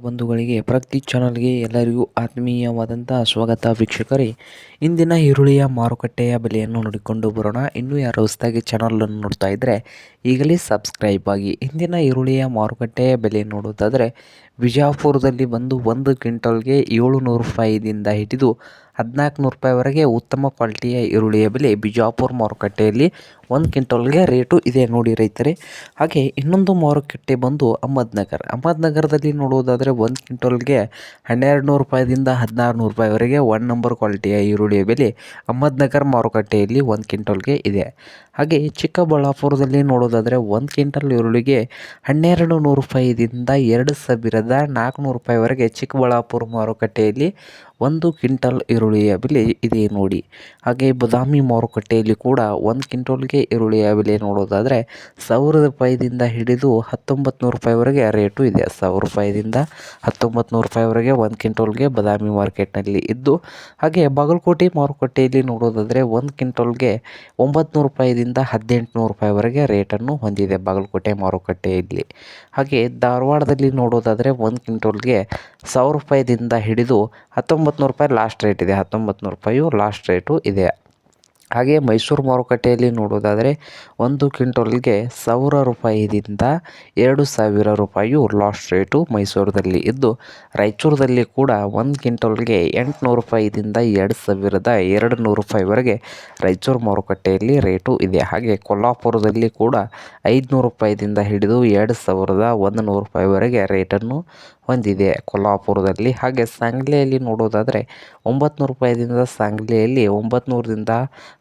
ಬಂಧುಗಳಿಗೆ ಪ್ರತಿ ಚಾನಲ್ಗೆ ಎಲ್ಲರಿಗೂ ಆತ್ಮೀಯವಾದಂಥ ಸ್ವಾಗತ ವೀಕ್ಷಕರೇ. ಇಂದಿನ ಈರುಳ್ಳಿಯ ಮಾರುಕಟ್ಟೆಯ ಬೆಲೆಯನ್ನು ನೋಡಿಕೊಂಡು ಬರೋಣ. ಇನ್ನೂ ಯಾರು ಹೊಸದಾಗಿ ಚಾನಲನ್ನು ನೋಡ್ತಾ ಇದ್ದರೆ ಈಗಲೇ ಸಬ್ಸ್ಕ್ರೈಬ್ ಆಗಿ. ಇಂದಿನ ಈರುಳ್ಳಿಯ ಮಾರುಕಟ್ಟೆಯ ಬೆಲೆ ನೋಡೋದಾದರೆ ಬಿಜಾಪುರದಲ್ಲಿ ಬಂದು 1 ಕ್ವಿಂಟಲ್ಗೆ 700 ರೂಪಾಯಿದಿಂದ ಹಿಡಿದು 1400 ರೂಪಾಯಿವರೆಗೆ ಉತ್ತಮ ಕ್ವಾಲಿಟಿಯ ಈರುಳ್ಳಿಯ ಬೆಲೆ ಬಿಜಾಪುರ ಮಾರುಕಟ್ಟೆಯಲ್ಲಿ 1 ಕ್ವಿಂಟಲ್ಗೆ ರೇಟು ಇದೆ ನೋಡಿ ರೈತರೇ. ಹಾಗೆ ಇನ್ನೊಂದು ಮಾರುಕಟ್ಟೆ ಬಂದು ಅಹಮದ್ನಗರದಲ್ಲಿ ನೋಡುವುದಾದರೆ 1 ಕ್ವಿಂಟಲ್ಗೆ 1200 ರೂಪಾಯಿದಿಂದ 1600 ರೂಪಾಯಿವರೆಗೆ 1 ನಂಬರ್ ಕ್ವಾಲಿಟಿಯ ಈರುಳ್ಳಿಯ ಬೆಲೆ ಅಹಮದ್ನಗರ ಮಾರುಕಟ್ಟೆಯಲ್ಲಿ 1 ಕ್ವಿಂಟಲ್ಗೆ ಇದೆ. ಹಾಗೆ ಚಿಕ್ಕಬಳ್ಳಾಪುರದಲ್ಲಿ ನೋಡೋದಾದರೆ 1 ಕ್ವಿಂಟಲ್ ಈರುಳ್ಳಿಗೆ 1200 ರೂಪಾಯಿದಿಂದ 2400 ರೂಪಾಯಿವರೆಗೆ ಚಿಕ್ಕಬಳ್ಳಾಪುರ ಮಾರುಕಟ್ಟೆಯಲ್ಲಿ 1 ಕ್ವಿಂಟಲ್ ಈರುಳ್ಳಿಯ ಬೆಲೆ ಇದೆ ನೋಡಿ. ಹಾಗೆ ಬಾದಾಮಿ ಮಾರುಕಟ್ಟೆಯಲ್ಲಿ ಕೂಡ 1 ಕ್ವಿಂಟಲ್ಗೆ ಈರುಳ್ಳಿಯ ಬೆಲೆ ನೋಡೋದಾದರೆ 1000 ರೂಪಾಯಿದಿಂದ ಹಿಡಿದು 1900 ರೂಪಾಯಿವರೆಗೆ ರೇಟು ಇದೆ. 1000 ರೂಪಾಯಿದಿಂದ 1900 ರೂಪಾಯಿವರೆಗೆ 1 ಕ್ವಿಂಟಲ್ಗೆ ಬಾದಾಮಿ ಮಾರ್ಕೆಟ್ನಲ್ಲಿ ಇದ್ದು, ಹಾಗೆ ಬಾಗಲಕೋಟೆ ಮಾರುಕಟ್ಟೆಯಲ್ಲಿ ನೋಡೋದಾದರೆ 1 ಕ್ವಿಂಟಲ್ಗೆ 900 ರೂಪಾಯಿದಿಂದ 1800 ರೂಪಾಯಿವರೆಗೆ ರೇಟನ್ನು ಹೊಂದಿದೆ ಬಾಗಲಕೋಟೆ ಮಾರುಕಟ್ಟೆಯಲ್ಲಿ. ಹಾಗೆ ಧಾರವಾಡದಲ್ಲಿ ನೋಡೋದಾದರೆ 1 ಕ್ವಿಂಟಲ್ಗೆ 1000 ರೂಪಾಯಿದಿಂದ ಹಿಡಿದು 1900 ರೂಪಾಯಿ ಲಾಸ್ಟ್ ರೇಟ್ ಇದೆ. 1900 ರೂಪಾಯಿಯು ಲಾಸ್ಟ್ ರೇಟು ಇದೆ. ಹಾಗೆ ಮೈಸೂರು ಮಾರುಕಟ್ಟೆಯಲ್ಲಿ ನೋಡೋದಾದರೆ 1 ಕ್ವಿಂಟಲ್ಗೆ 1000 ರೂಪಾಯಿದಿಂದ 2000 ರೂಪಾಯಿಯು ಲಾಸ್ಟ್ ರೇಟು ಮೈಸೂರದಲ್ಲಿ ಇದ್ದು, ರಾಯಚೂರದಲ್ಲಿ ಕೂಡ 1 ಕ್ವಿಂಟಲ್ಗೆ 800 ರೂಪಾಯಿದಿಂದ 2200 ರೂಪಾಯಿವರೆಗೆ ರಾಯಚೂರು ಮಾರುಕಟ್ಟೆಯಲ್ಲಿ ರೇಟು ಇದೆ. ಹಾಗೆ ಕೊಲ್ಹಾಪುರದಲ್ಲಿ ಕೂಡ 500 ರೂಪಾಯಿದಿಂದ ಹಿಡಿದು 2100 ರೂಪಾಯಿವರೆಗೆ ರೇಟನ್ನು ಹೊಂದಿದೆ ಕೊಲ್ಹಾಪುರದಲ್ಲಿ. ಹಾಗೆ ಸಾಂಗ್ಲಿಯಲ್ಲಿ ನೋಡೋದಾದರೆ 900 ರೂಪಾಯಿದಿಂದ ಸಾಂಗ್ಲಿಯಲ್ಲಿ 900ರಿಂದ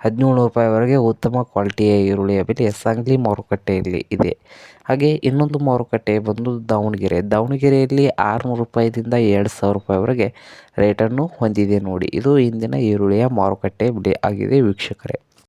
1700 ರೂಪಾಯಿವರೆಗೆ ಉತ್ತಮ ಕ್ವಾಲಿಟಿಯ ಈರುಳ್ಳಿಯ ಬೆಲೆ ಸಾಂಗ್ಲಿ ಮಾರುಕಟ್ಟೆಯಲ್ಲಿ ಇದೆ. ಹಾಗೆ ಇನ್ನೊಂದು ಮಾರುಕಟ್ಟೆ ಬಂದು ದಾವಣಗೆರೆಯಲ್ಲಿ 600 ರೂಪಾಯಿದಿಂದ 2000 ರೂಪಾಯಿವರೆಗೆ ರೇಟನ್ನು ಹೊಂದಿದೆ ನೋಡಿ. ಇದು ಇಂದಿನ ಈರುಳ್ಳಿಯ ಮಾರುಕಟ್ಟೆ ಬೆಲೆ ಆಗಿದೆ ವೀಕ್ಷಕರೇ.